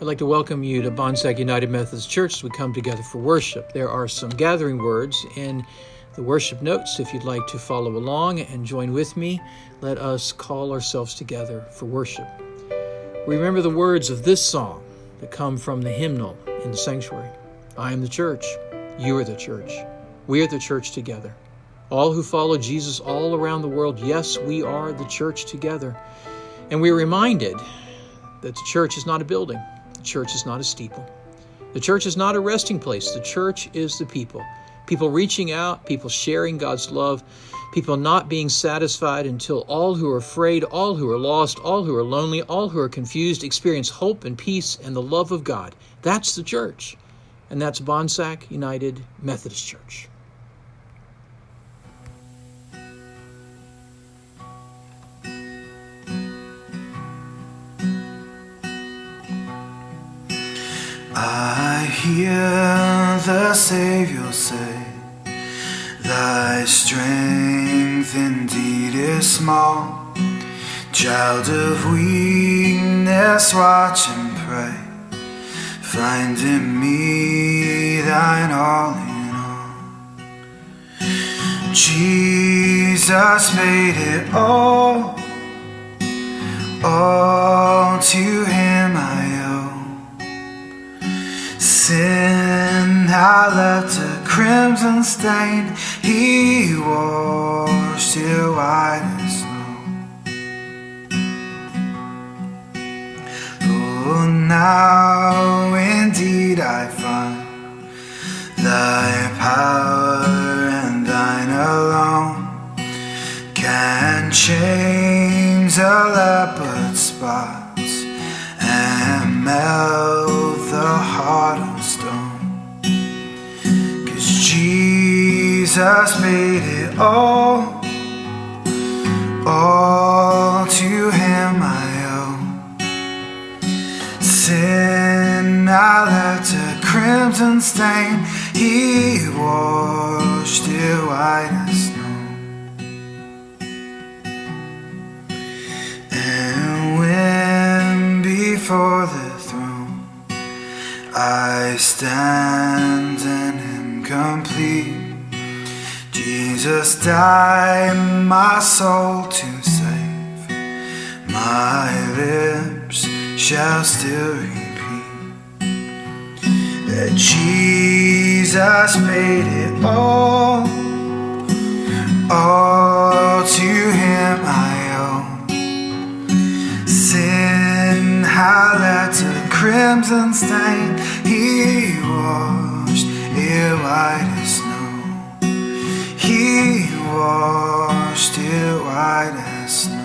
I'd like to welcome you to Bonsack United Methodist Church as we come together for worship. There are some gathering words in the worship notes. If you'd like to follow along and join with me, let us call ourselves together for worship. Remember the words of this song that come from the hymnal in the sanctuary. I am the church. You are the church. We are the church together. All who follow Jesus all around the world, yes, we are the church together. And we are reminded that the church is not a building. The church is not a steeple. The church is not a resting place. The church is the people. People reaching out, people sharing God's love, people not being satisfied until all who are afraid, all who are lost, all who are lonely, all who are confused experience hope and peace and the love of God. That's the church. And that's Bonsack United Methodist Church. I hear the Savior say, thy strength indeed is small. Child of weakness, watch and pray. Find in me thine all in all. Jesus made it all to him I owe. Sin had left a crimson stain, he washed it white as snow. Oh, now indeed I find thy power and thine alone can change a leopard's spots and melt the heart of stone. 'Cause Jesus made it all to him I owe. Sin I left a crimson stain, he washed it white as snow. And when before the throne I stand in him complete, Jesus died my soul to save, my lips shall still repeat that Jesus paid it all to him I owe. Sin had left a crimson stain, he washed it white as snow. He washed it white as snow.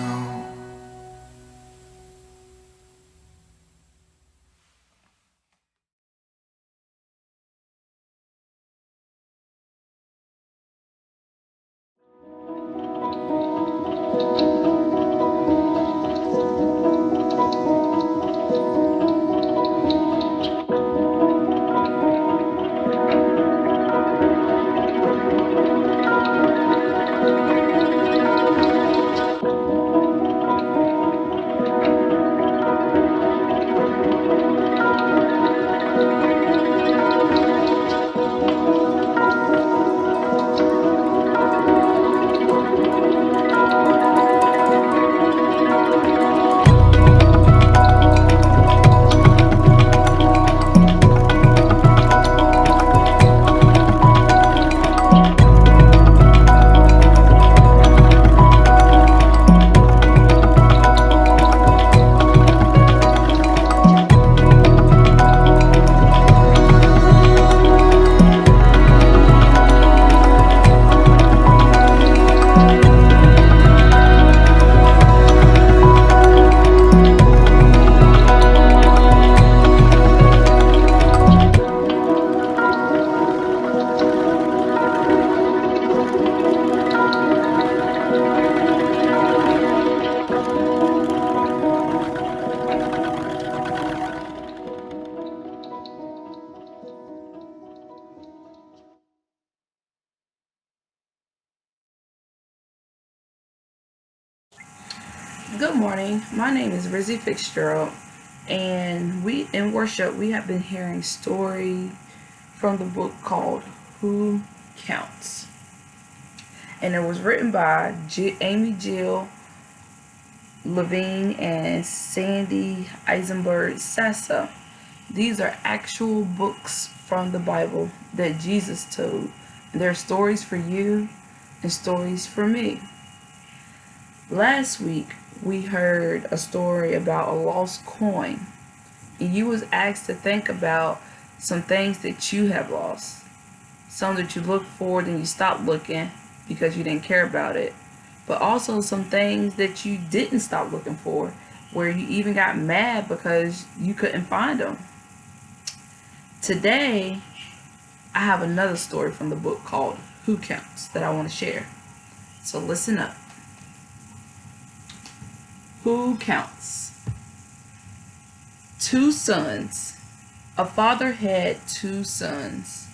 Good morning. My name is Rizzy Fitzgerald, And we in worship we have been hearing story from the book called Who Counts, and it was written by Amy Jill Levine and Sandy Eisenberg Sassa. These are actual books from the Bible that Jesus told. They're stories for you and stories for me. Last week we heard a story about a lost coin, and you was asked to think about some things that you have lost, some that you looked for and you stopped looking because you didn't care about it, but also some things that you didn't stop looking for, where you even got mad because you couldn't find them. Today I have another story from the book called Who Counts that I want to share, so listen up. Who counts? 2 sons. A father had 2 sons.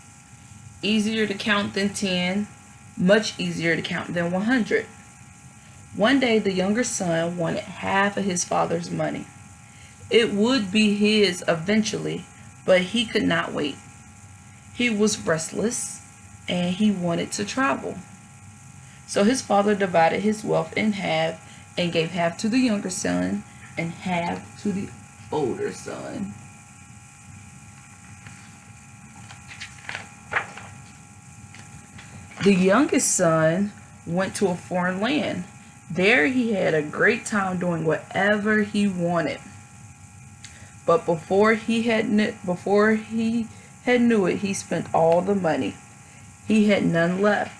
Easier to count than 10, much easier to count than 100. One day the younger son wanted half of his father's money. It would be his eventually, but he could not wait. He was restless and he wanted to travel. So his father divided his wealth in half and gave half to the younger son and half to the older son. The youngest son went to a foreign land. There he had a great time doing whatever he wanted. But before he had knew it, he spent all the money. He had none left,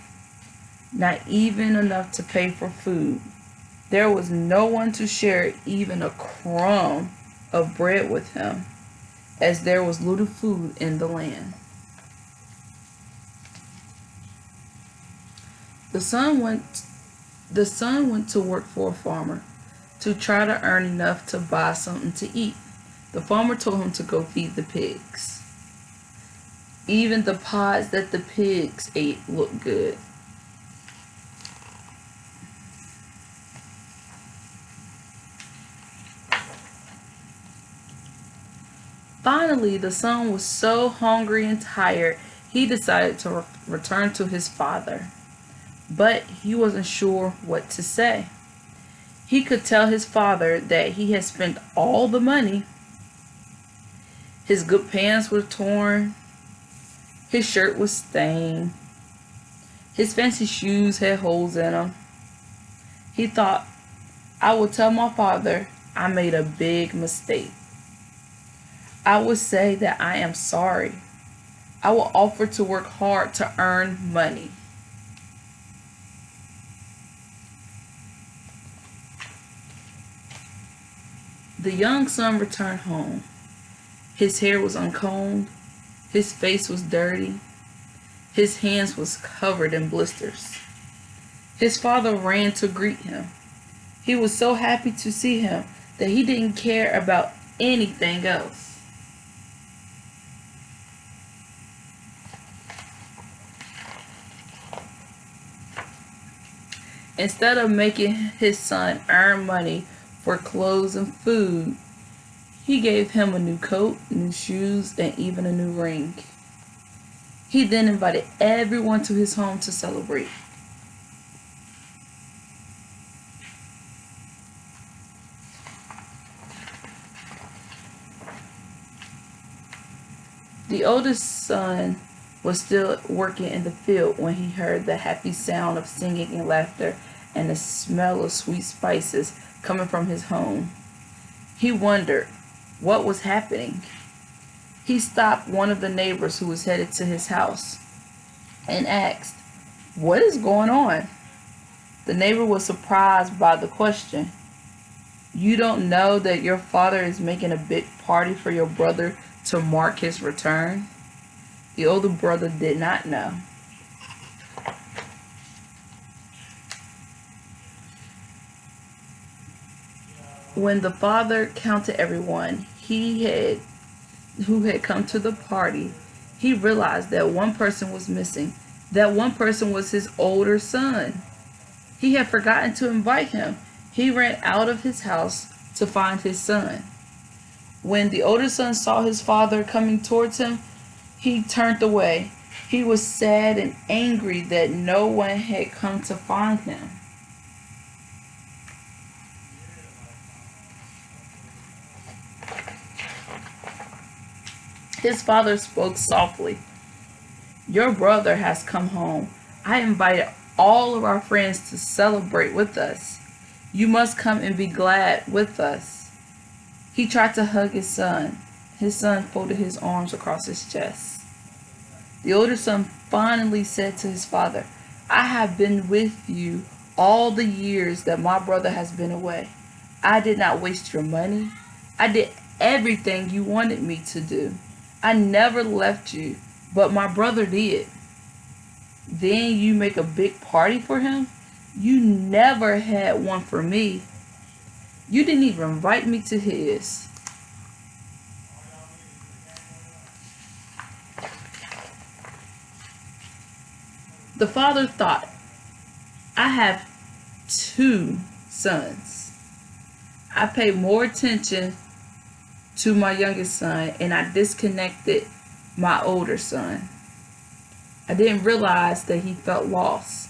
not even enough to pay for food. There was no one to share even a crumb of bread with him, as there was little food in the land. The son went to work for a farmer to try to earn enough to buy something to eat. The farmer told him to go feed the pigs. Even the pods that the pigs ate looked good. Finally, the son was so hungry and tired, he decided to return to his father. But he wasn't sure what to say. He could tell his father that he had spent all the money. His good pants were torn. His shirt was stained. His fancy shoes had holes in them. He thought, I will tell my father I made a big mistake. I will say that I am sorry. I will offer to work hard to earn money. The young son returned home. His hair was uncombed. His face was dirty. His hands was covered in blisters. His father ran to greet him. He was so happy to see him that he didn't care about anything else. Instead of making his son earn money for clothes and food, he gave him a new coat, new shoes, and even a new ring. He then invited everyone to his home to celebrate. The oldest son was still working in the field when he heard the happy sound of singing and laughter and the smell of sweet spices coming from his home. He wondered what was happening. He stopped one of the neighbors who was headed to his house and asked, "What is going on?" The neighbor was surprised by the question. "You don't know that your father is making a big party for your brother to mark his return?" The older brother did not know. When the father counted everyone who had come to the party, he realized that one person was missing. That one person was his older son. He had forgotten to invite him. He ran out of his house to find his son. When the older son saw his father coming towards him, he turned away. He was sad and angry that no one had come to find him. His father spoke softly. "Your brother has come home. I invited all of our friends to celebrate with us. You must come and be glad with us." He tried to hug his son. His son folded his arms across his chest. The older son finally said to his father, "I have been with you all the years that my brother has been away. I did not waste your money. I did everything you wanted me to do. I never left you, but my brother did. Then you make a big party for him? You never had one for me. You didn't even invite me to his." The father thought, "I have 2 sons. I pay more attention to my youngest son and I disconnected my older son. I didn't realize that he felt lost."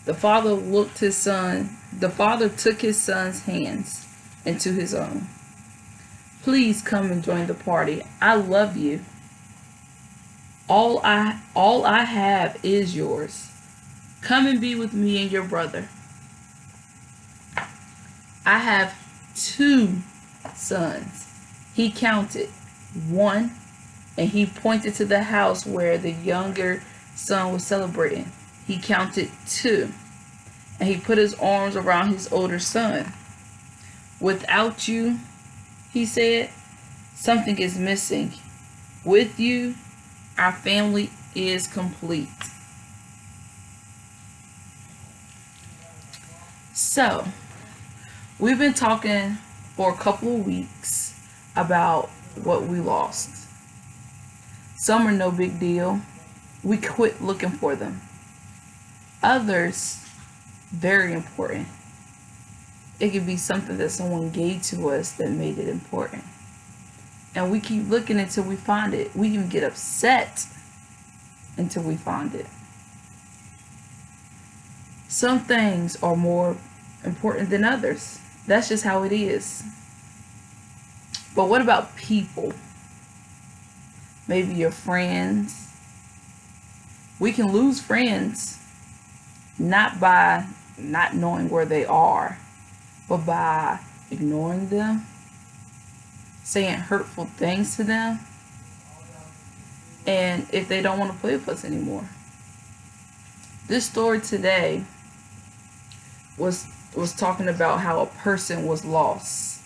The father took his son's hands into his own. "Please come and join the party. I love you. All I have is yours. Come and be with me and your brother. I have 2 sons." He counted 1, and he pointed to the house where the younger son was celebrating. He counted 2, and he put his arms around his older son. "Without you," he said, "something is missing. With you, our family is complete." So, we've been talking for a couple of weeks about what we lost. Some are no big deal. We quit looking for them. Others, very important. It could be something that someone gave to us that made it important. And we keep looking until we find it. We even get upset until we find it. Some things are more important than others. That's just how it is. But what about people? Maybe your friends. We can lose friends not by not knowing where they are, but by ignoring them, saying hurtful things to them, and if they don't want to play with us anymore. This story today was talking about how a person was lost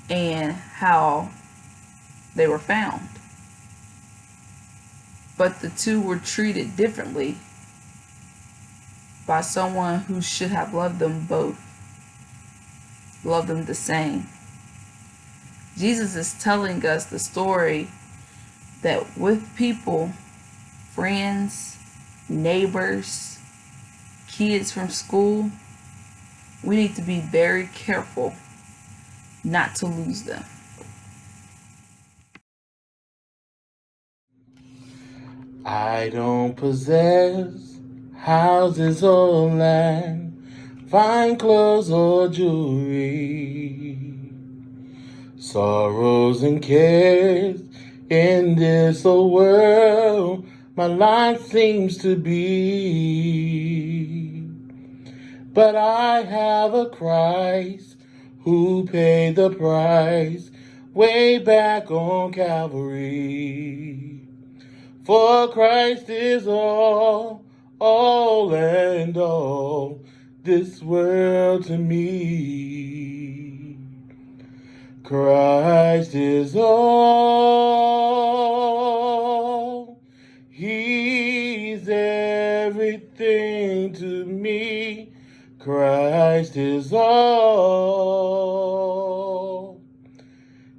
and how they were found. But the 2 were treated differently by someone who should have loved them both, loved them the same. Jesus is telling us the story that with people, friends, neighbors, kids from school, we need to be very careful not to lose them. I don't possess houses or land, fine clothes or jewelry, sorrows and cares in this old world my life seems to be. But I have a Christ who paid the price way back on Calvary. For Christ is all and all this world to me. Christ is all. He's everything to me. Christ is all.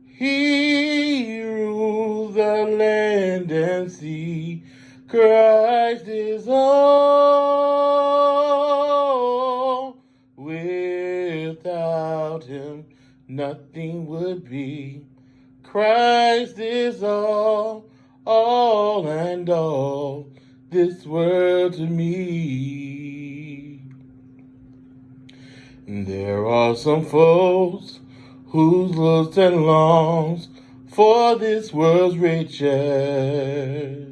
He rules the land and sea. Christ is all. Without him, nothing would be. Christ is all and all, this world to me. There are some folks who looks and longs for this world's riches.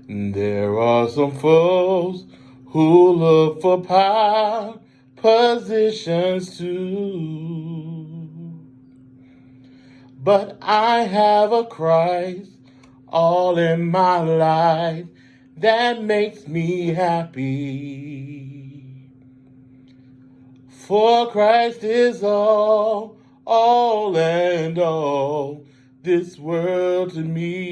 There are some folks who look for power, positions too. But I have a Christ all in my life that makes me happy. For Christ is all and all, this world to me.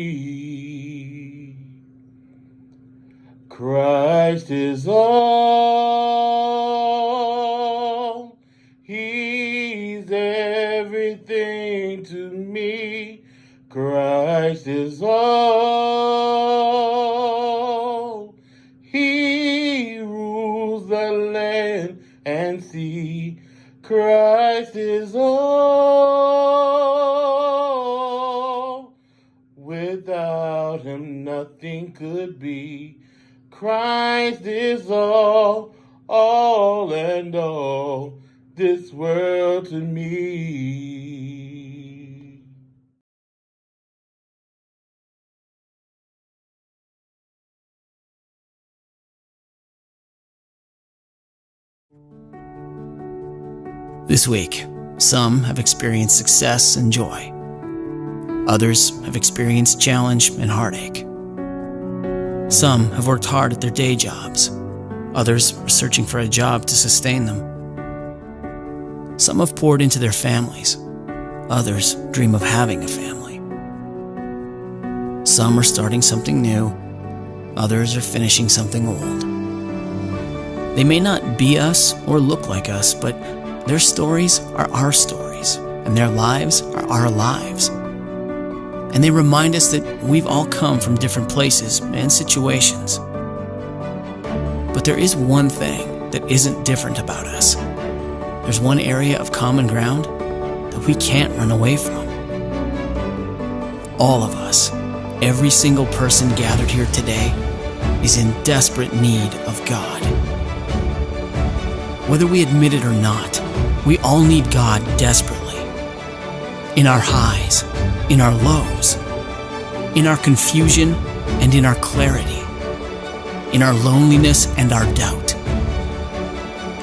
Christ is all, He's everything to me. Christ is all, He rules the land and sea. Christ is all, without Him nothing could be. Christ is all and all, this world to me. This week, some have experienced success and joy. Others have experienced challenge and heartache. Some have worked hard at their day jobs. Others are searching for a job to sustain them. Some have poured into their families. Others dream of having a family. Some are starting something new. Others are finishing something old. They may not be us or look like us, but their stories are our stories, and their lives are our lives. And they remind us that we've all come from different places and situations. But there is one thing that isn't different about us. There's one area of common ground that we can't run away from. All of us, every single person gathered here today, is in desperate need of God. Whether we admit it or not, we all need God desperately. In our highs, in our lows, in our confusion and in our clarity, in our loneliness and our doubt,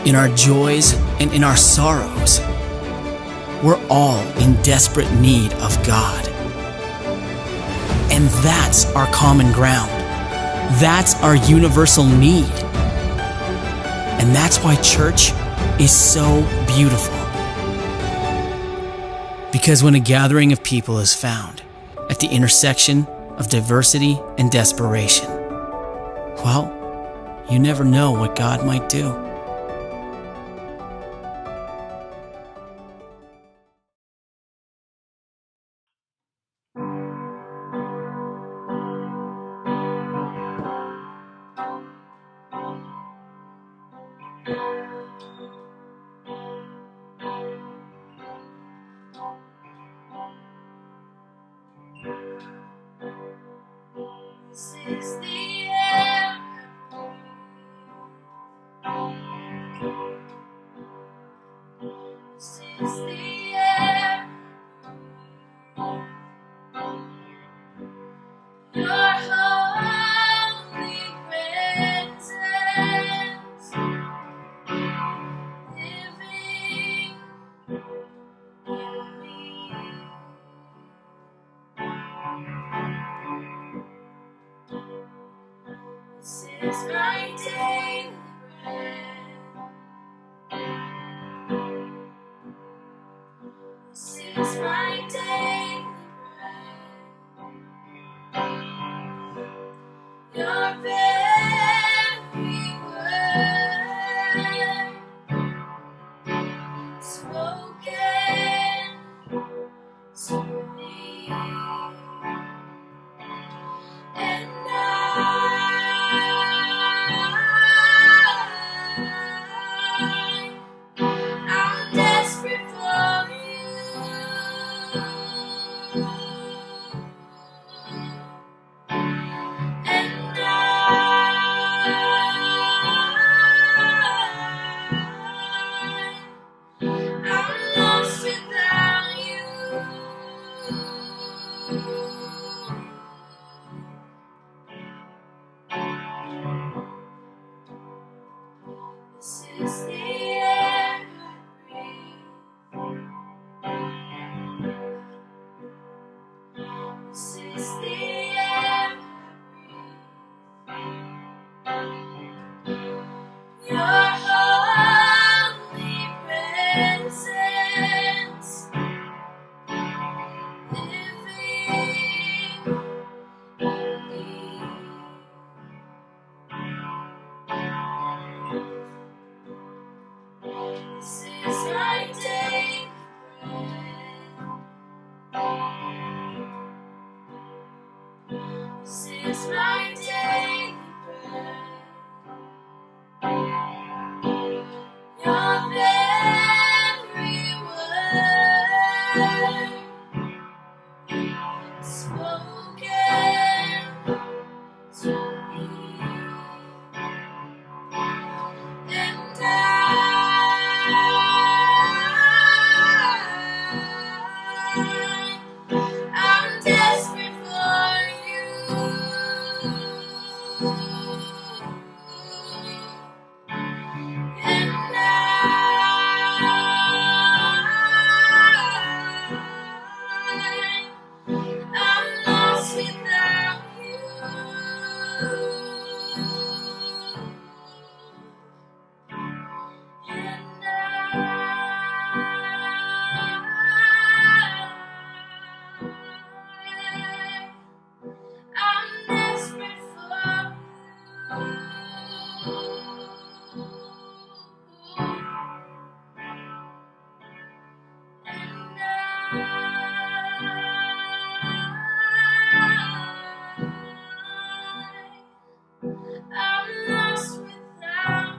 in our joys and in our sorrows, we're all in desperate need of God. And that's our common ground. That's our universal need. And that's why church is so beautiful. Because when a gathering of people is found at the intersection of diversity and desperation, well, you never know what God might do. This is the air. This is the air. Your holy presence living in me. This is my daily bread. This is my daily bread. Your very word spoken to me. And I'm desperate for I'm lost without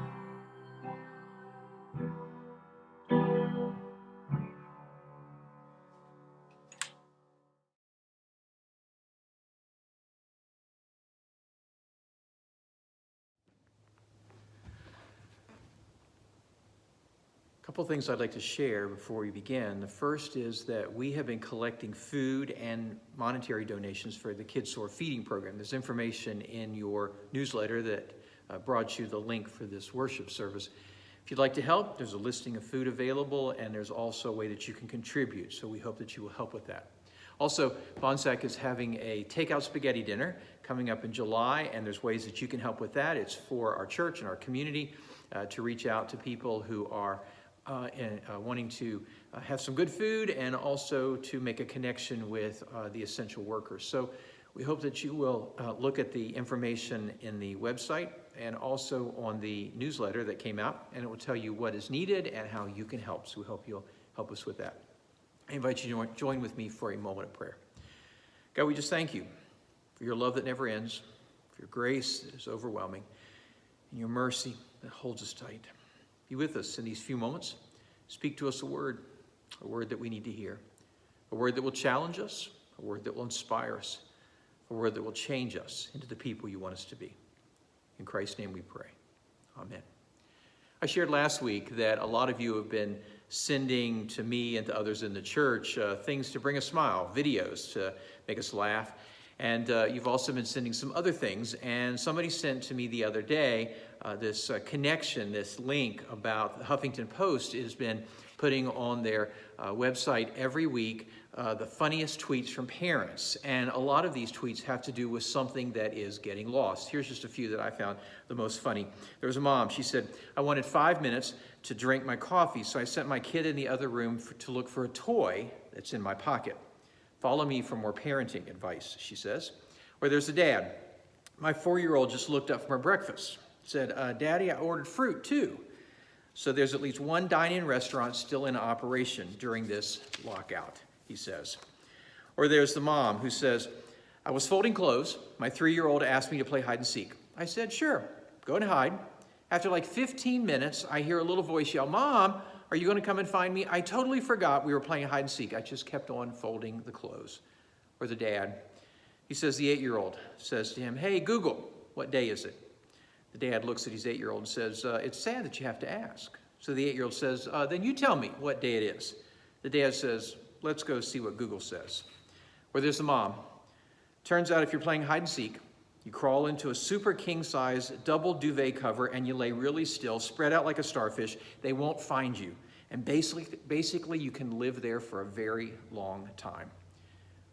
A couple things I'd like to share before we begin. The first is that we have been collecting food and monetary donations for the Kids Soar Feeding Program. There's information in your newsletter that brought you the link for this worship service. If you'd like to help, there's a listing of food available, and there's also a way that you can contribute, so we hope that you will help with that. Also, Bonsack is having a takeout spaghetti dinner coming up in July, and there's ways that you can help with that. It's for our church and our community to reach out to people who are wanting to have some good food and also to make a connection with the essential workers. So we hope that you will look at the information in the website and also on the newsletter that came out, and it will tell you what is needed and how you can help. So we hope you'll help us with that. I invite you to join with me for a moment of prayer. God, we just thank you for your love that never ends, for your grace that is overwhelming, and your mercy that holds us tight. Be with us in these few moments. Speak to us a word that we need to hear, a word that will challenge us, a word that will inspire us, a word that will change us into the people you want us to be. In Christ's name we pray. Amen. I shared last week that a lot of you have been sending to me and to others in the church things to bring a smile, videos to make us laugh. And you've also been sending some other things. And somebody sent to me the other day this connection, this link about the Huffington Post has been putting on their website every week the funniest tweets from parents. And a lot of these tweets have to do with something that is getting lost. Here's just a few that I found the most funny. There was a mom. She said, I wanted 5 minutes to drink my coffee, so I sent my kid in the other room to look for a toy that's in my pocket. Follow me for more parenting advice, she says. Or there's a dad. My 4-year-old just looked up from her breakfast. Said, Daddy, I ordered fruit too. So there's at least one dine-in restaurant still in operation during this lockout, he says. Or there's the mom who says, I was folding clothes. My 3-year-old asked me to play hide and seek. I said, sure, go and hide. After like 15 minutes, I hear a little voice yell, Mom, are you going to come and find me? I totally forgot we were playing hide and seek. I just kept on folding the clothes. Or the dad, he says the 8-year-old says to him, hey, Google, what day is it? The dad looks at his 8-year-old and says, it's sad that you have to ask. So the 8-year-old says, then you tell me what day it is. The dad says, let's go see what Google says. Or there's the mom. Turns out if you're playing hide and seek, you crawl into a super king-size double duvet cover and you lay really still, spread out like a starfish. They won't find you. And basically you can live there for a very long time.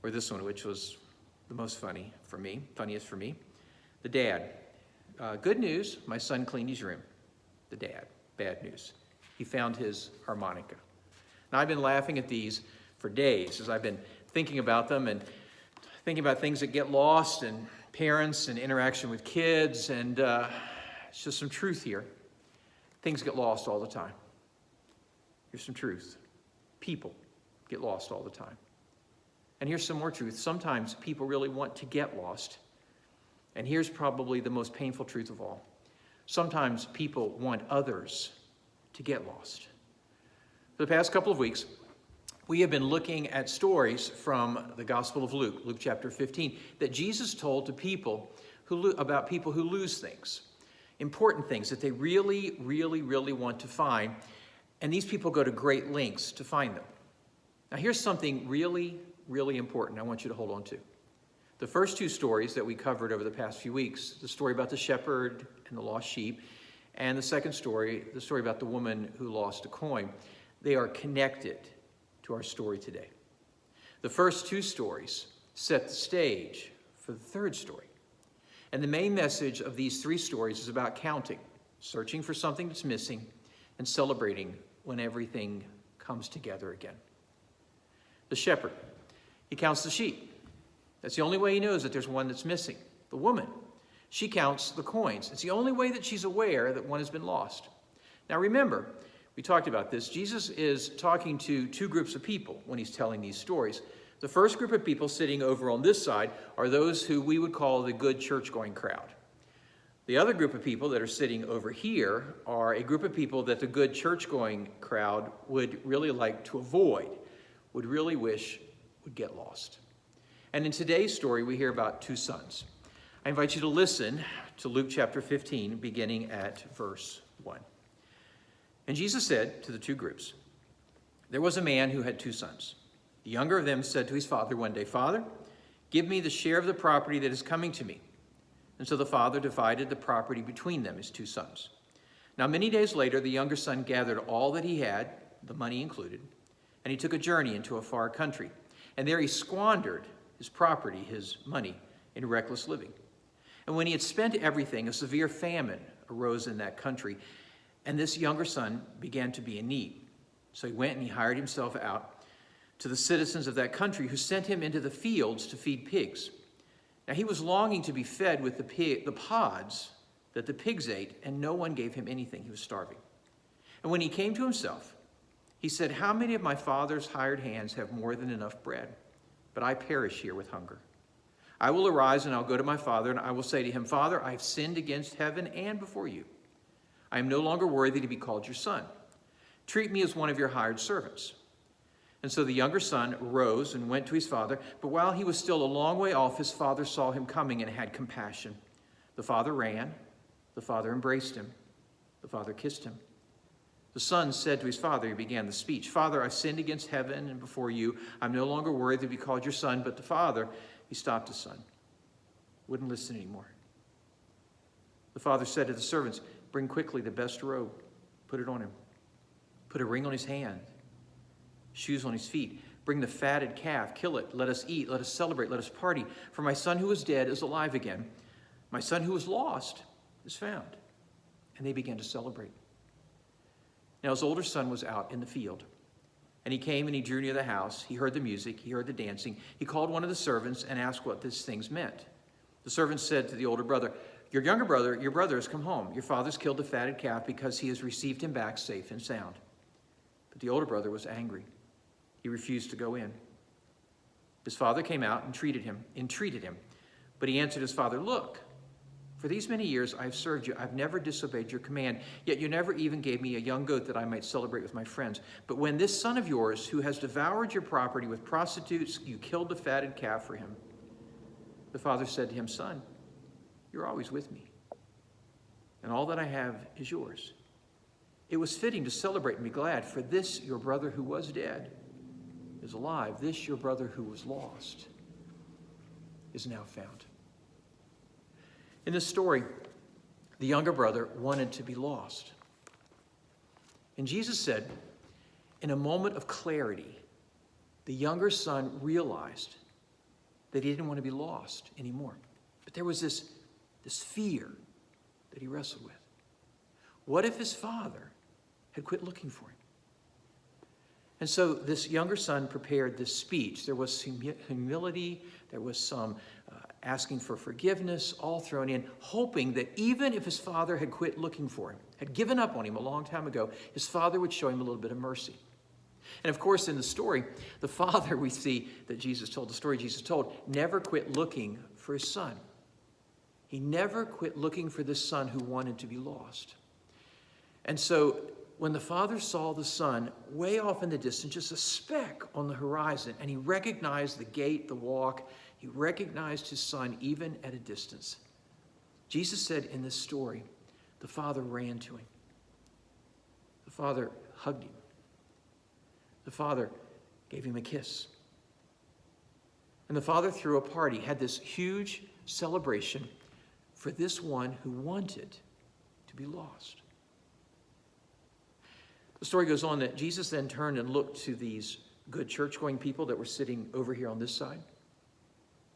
Or this one, which was the most funniest for me. The dad. Good news, my son cleaned his room. The dad. Bad news. He found his harmonica. Now I've been laughing at these for days as I've been thinking about them and thinking about things that get lost and parents and interaction with kids, and it's just some truth here. Things get lost all the time. Here's some truth. People get lost all the time. And here's some more truth. Sometimes people really want to get lost. And here's probably the most painful truth of all. Sometimes people want others to get lost. For the past couple of weeks, we have been looking at stories from the Gospel of Luke, Luke chapter 15, that Jesus told to people about people who lose things, important things that they really, really, really want to find, and these people go to great lengths to find them. Now here's something really, really important I want you to hold on to. The first two stories that we covered over the past few weeks, the story about the shepherd and the lost sheep, and the second story, the story about the woman who lost a coin, they are connected to our story today. The first two stories set the stage for the third story. And the main message of these three stories is about counting, searching for something that's missing, and celebrating when everything comes together again. The shepherd, he counts the sheep. That's the only way he knows that there's one that's missing. The woman, she counts the coins. It's the only way that she's aware that one has been lost. Now remember, We talked about this. Jesus is talking to two groups of people when he's telling these stories. The first group of people sitting over on this side are those who we would call the good church-going crowd. The other group of people that are sitting over here are a group of people that the good church-going crowd would really like to avoid, would really wish would get lost. And in today's story, we hear about two sons. I invite you to listen to Luke chapter 15, beginning at verse 1. And Jesus said to the two groups, "There was a man who had two sons. The younger of them said to his father one day, 'Father, give me the share of the property that is coming to me.' And so the father divided the property between them, his two sons. Now many days later, the younger son gathered all that he had, the money included, and he took a journey into a far country. And there he squandered his property, his money, in reckless living. And when he had spent everything, a severe famine arose in that country, and this younger son began to be in need. So he went and he hired himself out to the citizens of that country, who sent him into the fields to feed pigs. Now he was longing to be fed with the pods that the pigs ate, and no one gave him anything. He was starving. And when he came to himself, he said, 'How many of my father's hired hands have more than enough bread? But I perish here with hunger. I will arise and I'll go to my father, and I will say to him, Father, I have sinned against heaven and before you. I am no longer worthy to be called your son. Treat me as one of your hired servants.' And so the younger son rose and went to his father, but while he was still a long way off, his father saw him coming and had compassion. The father ran, the father embraced him, the father kissed him. The son said to his father," he began the speech, "Father, I've sinned against heaven and before you. I'm no longer worthy to be called your son." But the father, he stopped his son, wouldn't listen anymore. The father said to the servants, "Bring quickly the best robe, put it on him. Put a ring on his hand, shoes on his feet. Bring the fatted calf, kill it. Let us eat, let us celebrate, let us party. For my son who was dead is alive again. My son who was lost is found." And they began to celebrate. Now his older son was out in the field, and he came and he drew near the house. He heard the music, he heard the dancing. He called one of the servants and asked what these things meant. The servant said to the older brother, your brother has come home. Your father's killed the fatted calf because he has received him back safe and sound." But the older brother was angry. He refused to go in. His father came out and entreated him. But he answered his father, "Look, for these many years I have served you. I've never disobeyed your command, yet you never even gave me a young goat that I might celebrate with my friends. But when this son of yours, who has devoured your property with prostitutes, you killed the fatted calf for him." The father said to him, "Son, you're always with me, and all that I have is yours. It was fitting to celebrate and be glad, for this your brother who was dead is alive. This your brother who was lost is now found." In this story, the younger brother wanted to be lost. And Jesus said, in a moment of clarity, the younger son realized that he didn't want to be lost anymore. But there was this fear that he wrestled with. What if his father had quit looking for him? And so this younger son prepared this speech. There was humility, there was some asking for forgiveness, all thrown in, hoping that even if his father had quit looking for him, had given up on him a long time ago, his father would show him a little bit of mercy. And of course, in the story, the father we see that Jesus told, the story Jesus told, never quit looking for his son. He never quit looking for this son who wanted to be lost. And so when the father saw the son way off in the distance, just a speck on the horizon, and he recognized the gait, the walk, he recognized his son even at a distance. Jesus said in this story, the father ran to him. The father hugged him. The father gave him a kiss. And the father threw a party, had this huge celebration for this one who wanted to be lost. The story goes on that Jesus then turned and looked to these good church-going people that were sitting over here on this side.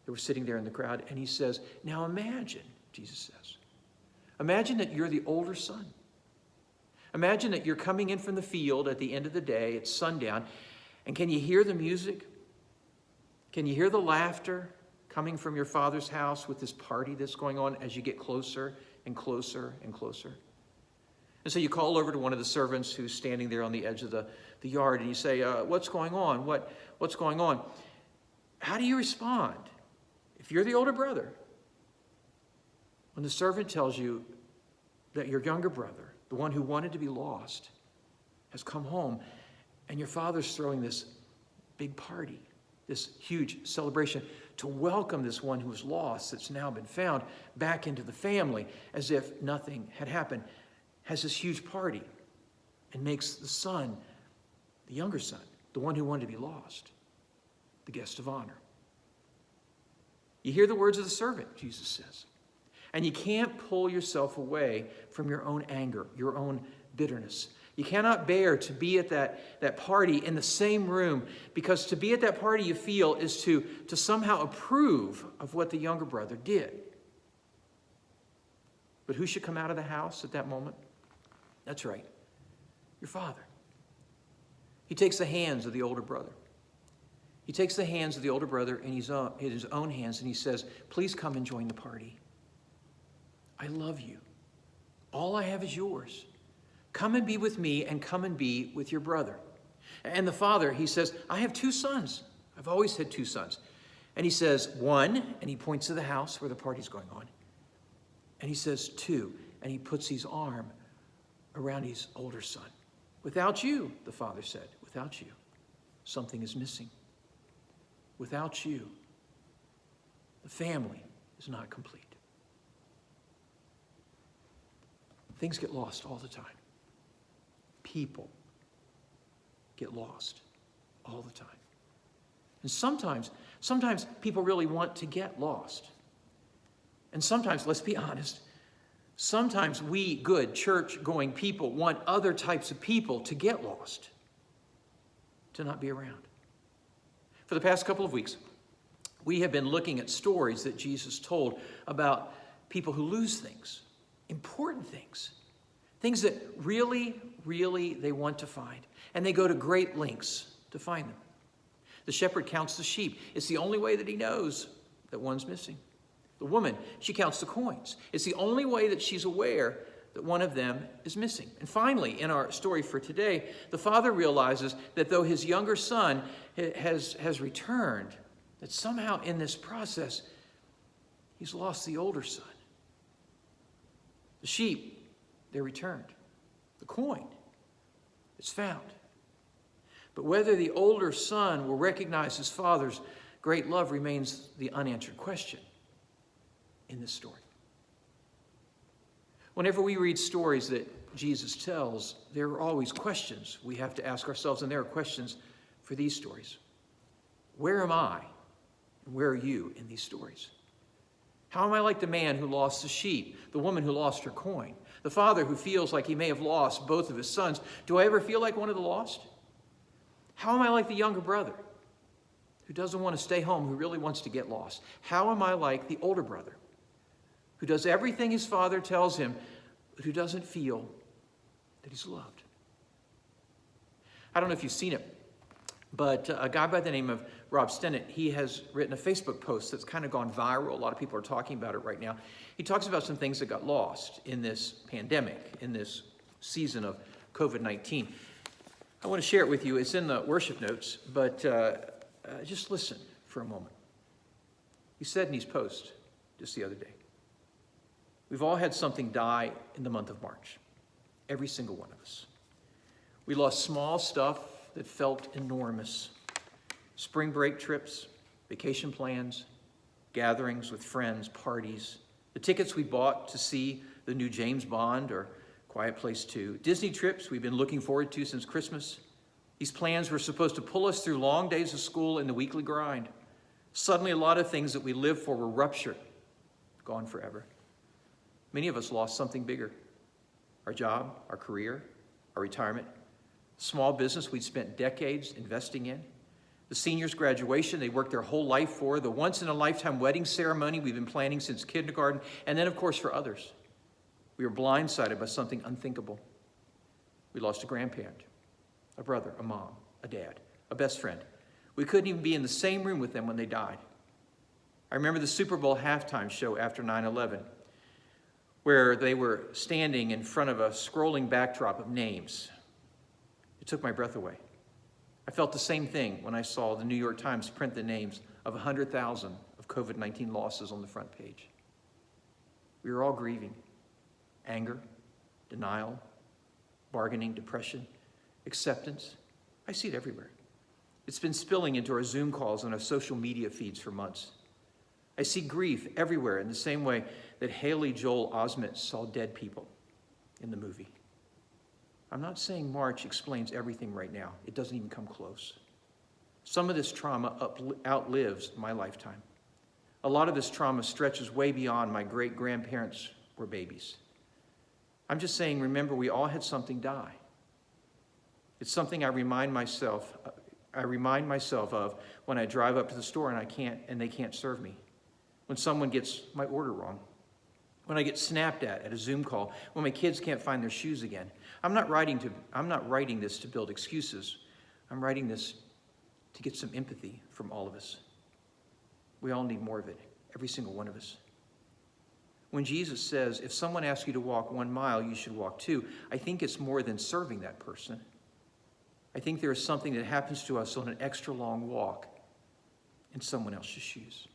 They were sitting there in the crowd, and he says, now imagine, Jesus says, imagine that you're the older son. Imagine that you're coming in from the field at the end of the day, it's sundown, and can you hear the music? Can you hear the laughter coming from your father's house with this party that's going on as you get closer and closer and closer? And And so you call over to one of the servants who's standing there on the edge of the yard, and you say, what's going on? What's going on? How do you respond if you're the older brother when the servant tells you that your younger brother, the one who wanted to be lost, has come home, and your father's throwing this big party, this huge celebration to welcome this one who was lost, that's now been found, back into the family as if nothing had happened, has this huge party and makes the son, the younger son, the one who wanted to be lost, the guest of honor. You hear the words of the servant, Jesus says, and you can't pull yourself away from your own anger, your own bitterness. You cannot bear to be at that party in the same room, because to be at that party, you feel, is to somehow approve of what the younger brother did. But who should come out of the house at that moment? That's right, your father. He takes the hands of the older brother. He takes the hands of the older brother in his own hands, and he says, please come and join the party. I love you. All I have is yours. Come and be with me, and come and be with your brother. And the father, he says, I have 2 sons. I've always had 2 sons. And he says, 1, and he points to the house where the party's going on. And he says, 2, and he puts his arm around his older son. Without you, the father said, without you, something is missing. Without you, the family is not complete. Things get lost all the time. People get lost all the time. And sometimes people really want to get lost. And sometimes, let's be honest, sometimes we good church-going people want other types of people to get lost, to not be around. For the past couple of weeks, we have been looking at stories that Jesus told about people who lose things, important things, things that really, really they want to find. And they go to great lengths to find them. The shepherd counts the sheep. It's the only way that he knows that one's missing. The woman, she counts the coins. It's the only way that she's aware that one of them is missing. And finally, in our story for today, the father realizes that though his younger son has returned, that somehow in this process, he's lost the older son. The sheep, they're returned. The coin, it's found. But whether the older son will recognize his father's great love remains the unanswered question in this story. Whenever we read stories that Jesus tells, there are always questions we have to ask ourselves, and there are questions for these stories. Where am I, and where are you in these stories? How am I like the man who lost the sheep, the woman who lost her coin, the father who feels like he may have lost both of his sons? Do I ever feel like one of the lost? How am I like the younger brother who doesn't want to stay home, who really wants to get lost? How am I like the older brother who does everything his father tells him, but who doesn't feel that he's loved? I don't know if you've seen it, but a guy by the name of Rob Stennett, he has written a Facebook post that's kind of gone viral. A lot of people are talking about it right now. He talks about some things that got lost in this pandemic, in this season of COVID-19. I want to share it with you. It's in the worship notes, but just listen for a moment. He said in his post just the other day, we've all had something die in the month of March. Every single one of us. We lost small stuff that felt enormous. Spring break trips, vacation plans, gatherings with friends, parties, the tickets we bought to see the new James Bond or Quiet Place 2, Disney trips we've been looking forward to since Christmas. These plans were supposed to pull us through long days of school and the weekly grind. Suddenly, a lot of things that we lived for were ruptured, gone forever. Many of us lost something bigger. Our job, our career, our retirement, small business we'd spent decades investing in, the seniors' graduation they worked their whole life for, the once-in-a-lifetime wedding ceremony we've been planning since kindergarten, and then, of course, for others, we were blindsided by something unthinkable. We lost a grandparent, a brother, a mom, a dad, a best friend. We couldn't even be in the same room with them when they died. I remember the Super Bowl halftime show after 9/11. where they were standing in front of a scrolling backdrop of names. It took my breath away. I felt the same thing when I saw the New York Times print the names of 100,000 of COVID-19 losses on the front page. We were all grieving. Anger, denial, bargaining, depression, acceptance. I see it everywhere. It's been spilling into our Zoom calls and our social media feeds for months. I see grief everywhere in the same way that Haley Joel Osment saw dead people in the movie. I'm not saying March explains everything right now. It doesn't even come close. Some of this trauma outlives my lifetime. A lot of this trauma stretches way beyond my great-grandparents were babies. I'm just saying, remember, we all had something die. It's something I remind myself of when I drive up to the store and they can't serve me. When someone gets my order wrong. When I get snapped at a Zoom call. When my kids can't find their shoes again. I'm not writing this to build excuses. I'm writing this to get some empathy from all of us. We all need more of it, every single one of us. When Jesus says, if someone asks you to walk 1 mile, you should walk 2, I think it's more than serving that person. I think there is something that happens to us on an extra long walk in someone else's shoes.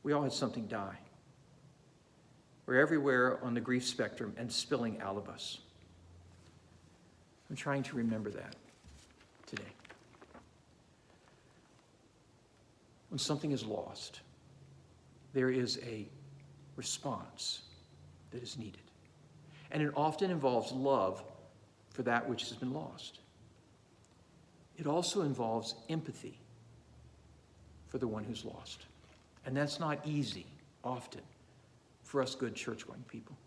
We all had something die. We're everywhere on the grief spectrum and spilling out of us. I'm trying to remember that today. When something is lost, there is a response that is needed. And it often involves love for that which has been lost. It also involves empathy for the one who's lost. And that's not easy, often, for us good church-going people.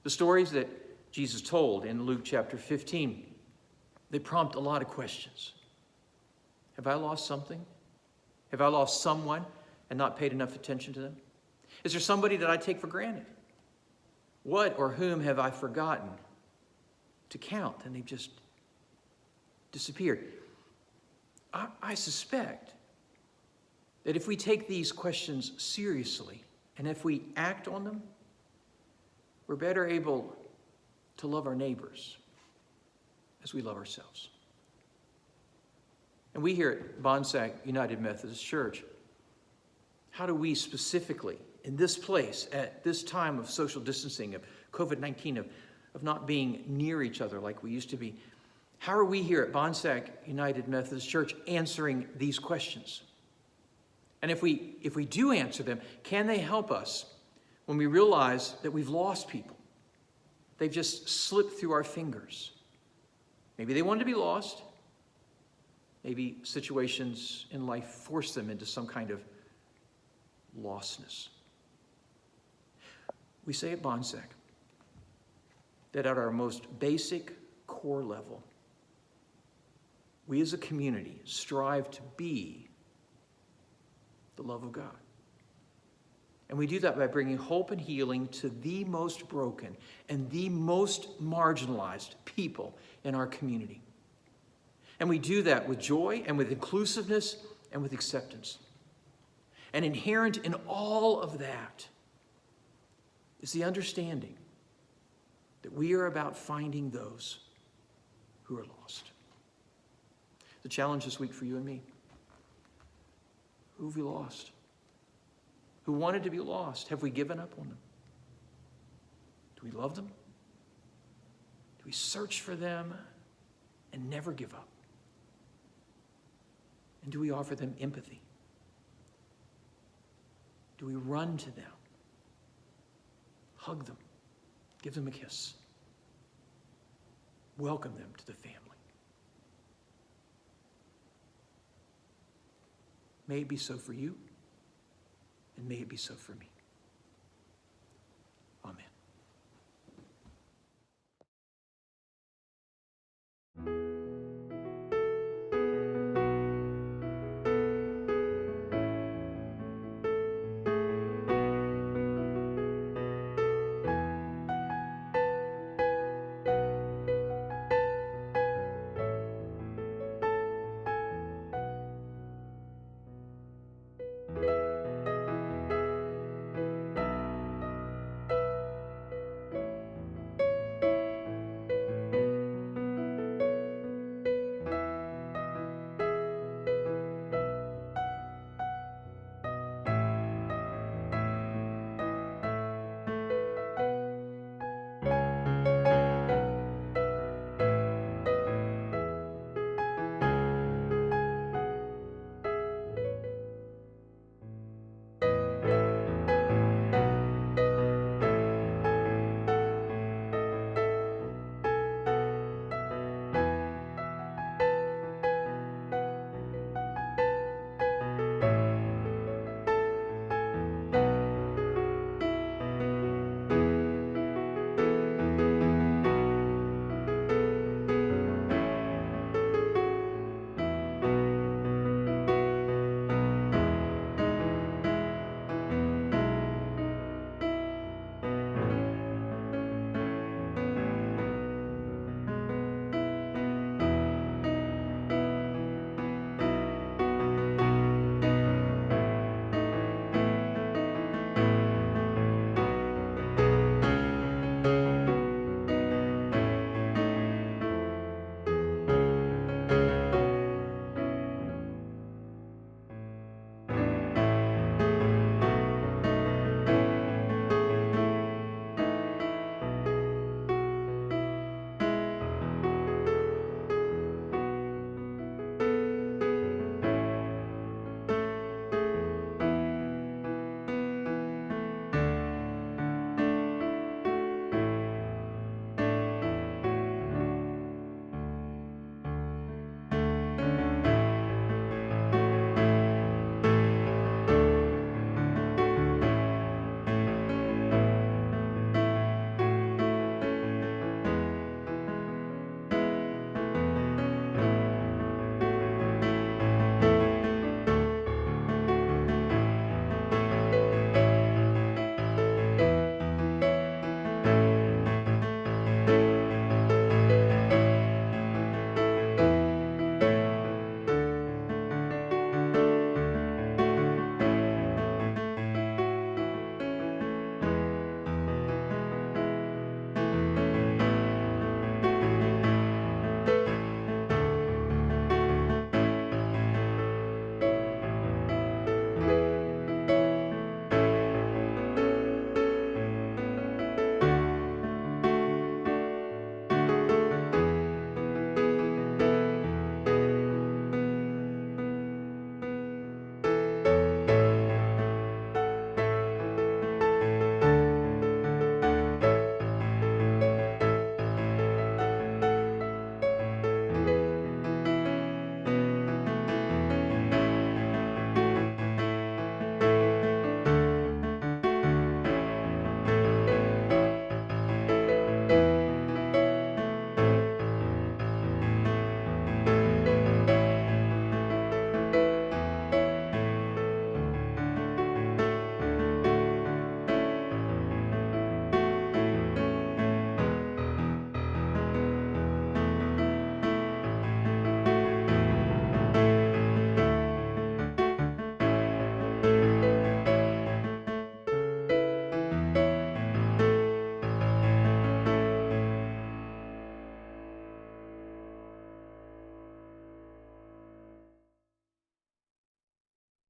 The stories that Jesus told in Luke chapter 15, they prompt a lot of questions. Have I lost something? Have I lost someone and not paid enough attention to them? Is there somebody that I take for granted? What or whom have I forgotten to count and they've just disappeared? I suspect that if we take these questions seriously and if we act on them, we're better able to love our neighbors as we love ourselves. And we here at Bonsack United Methodist Church, how do we specifically, in this place, at this time of social distancing, of COVID-19, of not being near each other like we used to be, how are we here at Bonsack United Methodist Church answering these questions? And if we do answer them, can they help us when we realize that we've lost people? They've just slipped through our fingers. Maybe they wanted to be lost. Maybe situations in life force them into some kind of lostness. We say at Bonsack that at our most basic core level, we as a community strive to be the love of God. And we do that by bringing hope and healing to the most broken and the most marginalized people in our community. And we do that with joy and with inclusiveness and with acceptance. And inherent in all of that is the understanding that we are about finding those who are lost. The challenge this week for you and me: who have we lost? Who wanted to be lost? Have we given up on them? Do we love them? Do we search for them and never give up? And do we offer them empathy? Do we run to them, hug them, give them a kiss, welcome them to the family? May it be so for you, and may it be so for me.